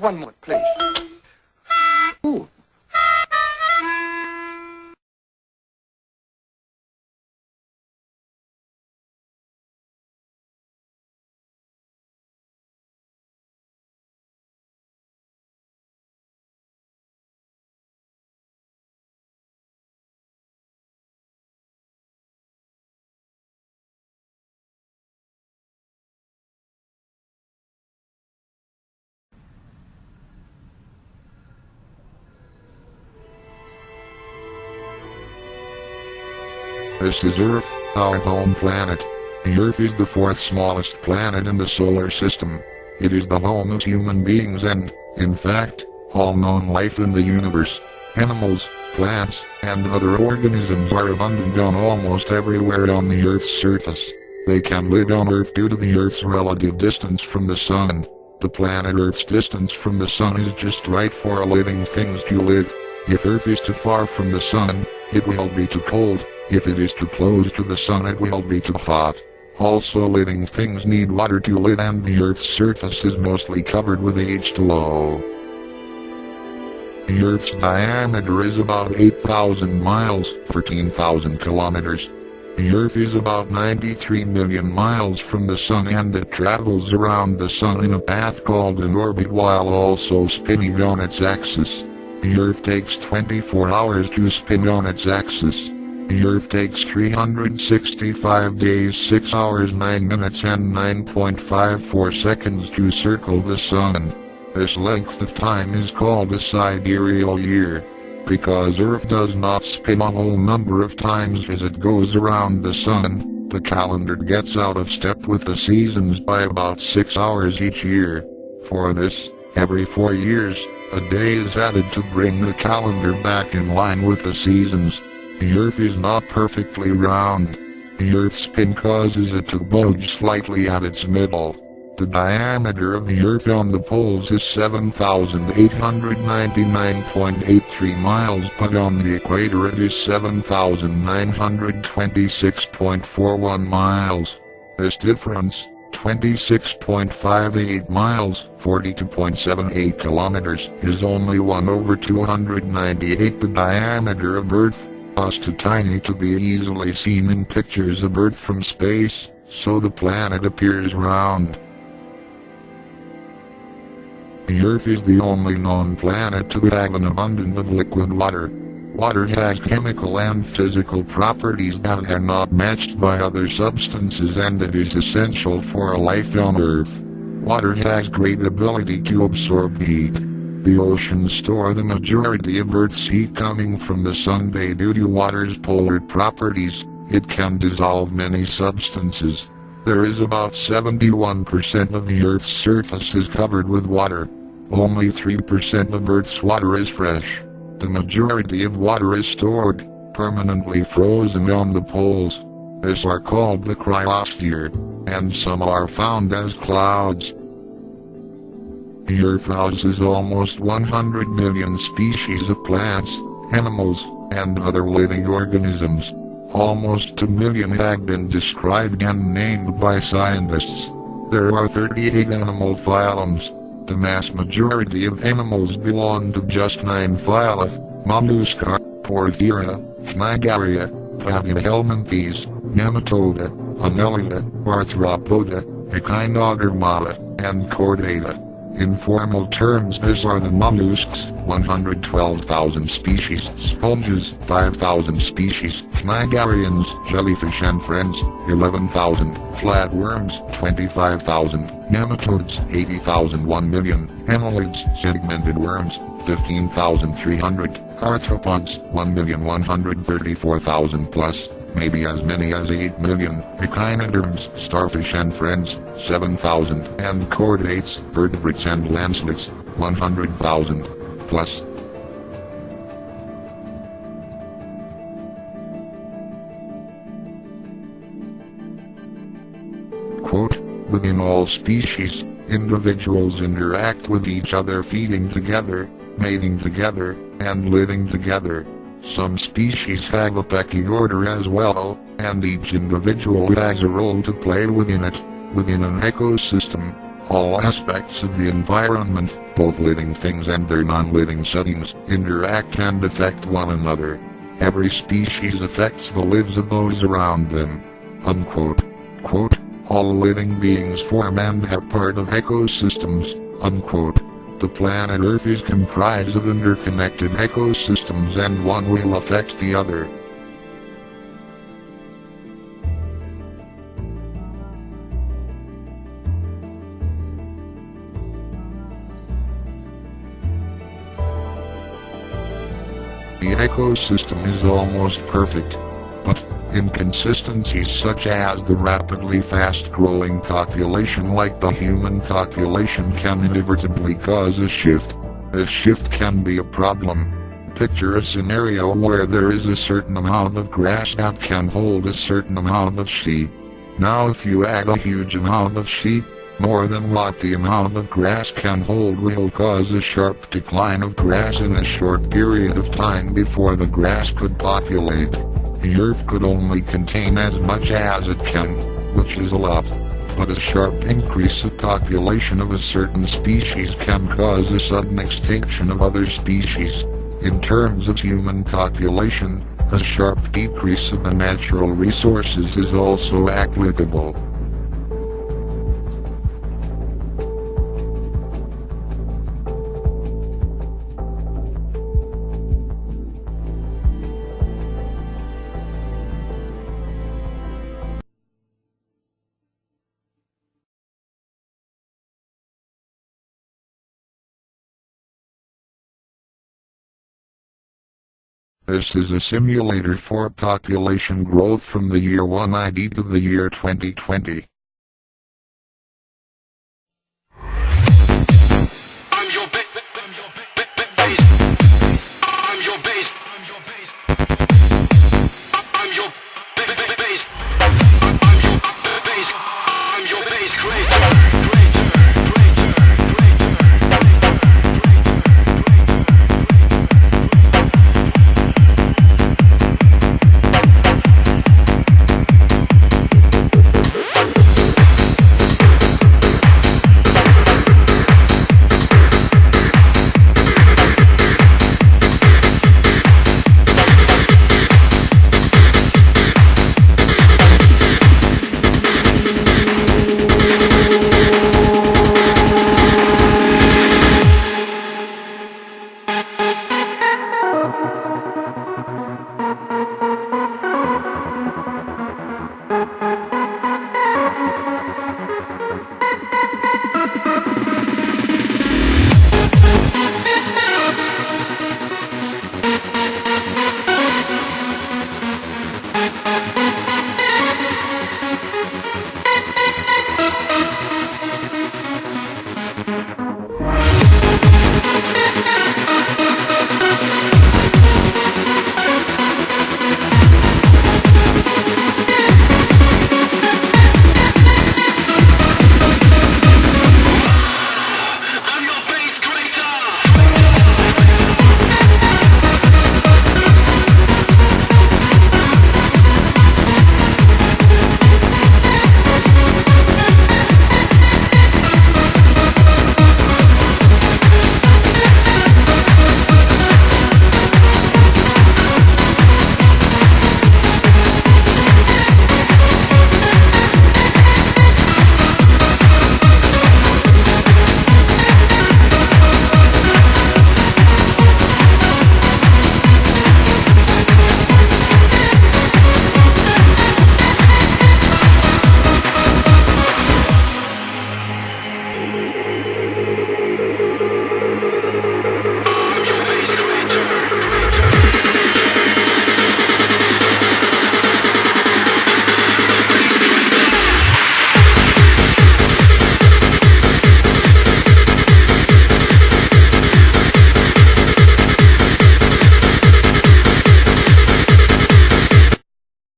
one more, please. Ooh. This is Earth, our home planet. The Earth is the fourth smallest planet in the solar system. It is the home of human beings and, in fact, all known life in the universe. Animals, plants, and other organisms are abundant on almost everywhere on the Earth's surface. They can live on Earth due to the Earth's relative distance from the Sun. The planet Earth's distance from the Sun is just right for living things to live. If Earth is too far from the Sun, it will be too cold. If it is too close to the Sun, it will be too hot. Also, living things need water to live, and the Earth's surface is mostly covered with H2O. The Earth's diameter is about 8,000 miles, 13,000 kilometers. The Earth is about 93 million miles from the Sun, and it travels around the Sun in a path called an orbit while also spinning on its axis. The Earth takes 24 hours to spin on its axis. The Earth takes 365 days, 6 hours, 9 minutes and 9.54 seconds to circle the Sun. This length of time is called a sidereal year. Because Earth does not spin a whole number of times as it goes around the Sun, the calendar gets out of step with the seasons by about 6 hours each year. For this, every 4 years, a day is added to bring the calendar back in line with the seasons. The Earth is not perfectly round. The Earth's spin causes it to bulge slightly at its middle. The diameter of the Earth on the poles is 7,899.83 miles, but on the equator it is 7,926.41 miles. This difference, 26.58 miles, 42.78 kilometers, is only 1/298 the diameter of Earth. Us too tiny to be easily seen in pictures of Earth from space, so the planet appears round. The Earth is the only known planet to have an abundance of liquid water. Water has chemical and physical properties that are not matched by other substances, and it is essential for life on Earth. Water has great ability to absorb heat. The oceans store the majority of Earth's heat coming from the Sun due to water's polar properties. It can dissolve many substances. There is about 71% of the Earth's surface is covered with water. Only 3% of Earth's water is fresh. The majority of water is stored, permanently frozen on the poles. These are called the cryosphere, and some are found as clouds. The Earth houses almost 100 million species of plants, animals, and other living organisms. Almost 2 million have been described and named by scientists. There are 38 animal phylums. The mass majority of animals belong to just 9 phyla: Mollusca, Porphyra, Cnidaria, Platyhelminthes, Nematoda, Annelida, Arthropoda, Echinodermata, and Chordata. In formal terms, these are the mollusks, 112,000 species, sponges, 5,000 species, cnidarians, jellyfish and friends, 11,000, flatworms, 25,000, nematodes, 80,000, 1 million, annelids, segmented worms, 15,300, arthropods, 1,134,000 plus, maybe as many as 8 million, echinoderms, starfish and friends, 7,000, and chordates, vertebrates and lancelets, 100,000 plus. Quote, within all species, individuals interact with each other, feeding together, mating together, and living together. Some species have a pecking order as well, and each individual has a role to play within it. Within an ecosystem, All aspects of the environment, both living things and their non-living settings, interact and affect one another. Every species affects the lives of those around them. Unquote. Quote, all living beings form and are part of ecosystems. Unquote. The planet Earth is comprised of interconnected ecosystems and one will affect the other. The ecosystem is almost perfect, but inconsistencies such as the rapidly fast-growing population like the human population can inevitably cause a shift. A shift can be a problem. Picture a scenario where there is a certain amount of grass that can hold a certain amount of sheep. Now if you add a huge amount of sheep, more than what the amount of grass can hold will cause a sharp decline of grass in a short period of time before the grass could populate. The Earth could only contain as much as it can, which is a lot. But a sharp increase of population of a certain species can cause a sudden extinction of other species. In terms of human population, a sharp decrease of the natural resources is also applicable. This is a simulator for population growth from the year 1 ID to the year 2020.